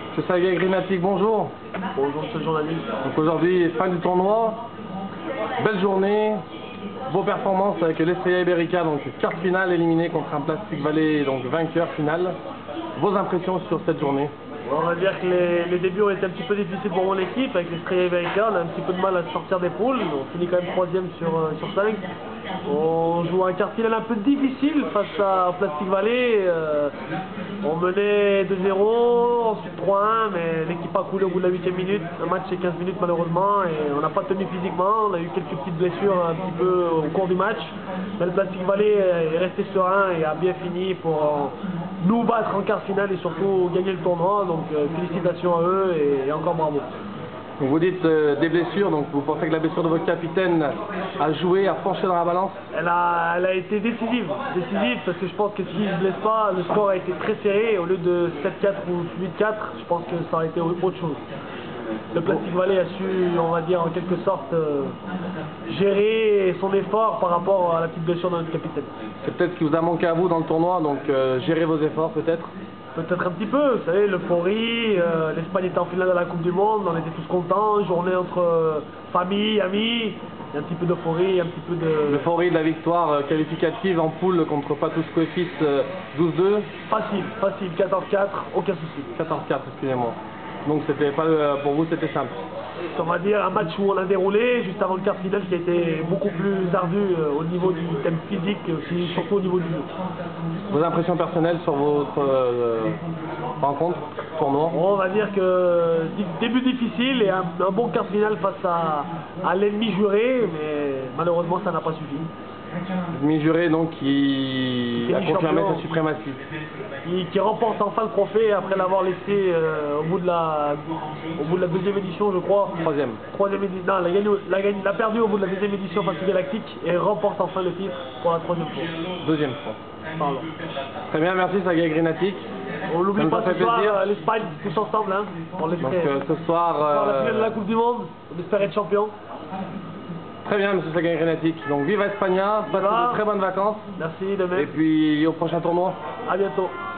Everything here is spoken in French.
Monsieur Sergueï Grinatic, bonjour. Bonjour monsieur le journaliste. Donc aujourd'hui, fin du tournoi, belle journée, beaux performances avec l'Estrella Ibérica, donc quart finale éliminée contre un Plastic Valley, donc vainqueur final. Vos impressions sur cette journée? On va dire que les débuts ont été un petit peu difficiles pour mon équipe. Avec l'Estrella Ibérica, on a un petit peu de mal à sortir des poules. On finit quand même 3e sur 5. On joue un quart finale un peu difficile face à Plastic Valley. On menait 2-0, ensuite 3-1, mais l'équipe a coulé au bout de la 8e minute. Un match c'est 15 minutes malheureusement et on n'a pas tenu physiquement. On a eu quelques petites blessures un petit peu au cours du match. Mais le Plastic Valley est resté serein et a bien fini pour nous battre en quart finale et surtout gagner le tournoi. Donc félicitations à eux et encore bravo. Donc vous dites des blessures, donc vous pensez que la blessure de votre capitaine a joué, a penché dans la balance? Elle a été décisive parce que je pense que s'il ne se blesse pas, le score a été très serré. Au lieu de 7-4 ou 8-4, je pense que ça aurait été autre chose. Le Plastic Valley a su, on va dire en quelque sorte, gérer son effort par rapport à la petite blessure de notre capitaine. C'est peut-être ce qui vous a manqué à vous dans le tournoi, donc gérer vos efforts peut-être? Peut-être un petit peu, vous savez, l'euphorie, l'Espagne était en finale de la Coupe du Monde, on était tous contents, journée entre famille, amis, il y a un petit peu d'euphorie, un petit peu de... L'euphorie de la victoire qualificative en poule contre Patousko FX 12-2. Facile, 14-4, aucun souci. 14-4, excusez-moi. Donc c'était pas pour vous, c'était simple. On va dire un match où on a déroulé juste avant le quart final qui a été beaucoup plus ardu au niveau du thème physique et aussi surtout au niveau du jeu. Vos impressions personnelles sur votre rencontre, tournoi? On va dire que début difficile et un bon quart final face à l'ennemi juré, mais malheureusement ça n'a pas suffi. L'ennemi juré donc qui a confirmé sa suprématie. Qui remporte enfin le trophée après l'avoir laissé au bout de la deuxième édition, je crois. Troisième édition. Non, il a perdu au bout de la deuxième édition face au Galactique et remporte enfin le titre pour la 3e fois. Deuxième fois. Pardon. Très bien, merci Sergueï Grinatic. On n'oublie pas ce soir l'Espagne, tous ensemble, hein, pour donc ce soir, la finale de la Coupe du Monde, on espère être champion. Très bien, monsieur Sergueï Grinatic. Donc vive España, passez de très bonnes vacances. Merci de même. Et puis au prochain tournoi. À bientôt.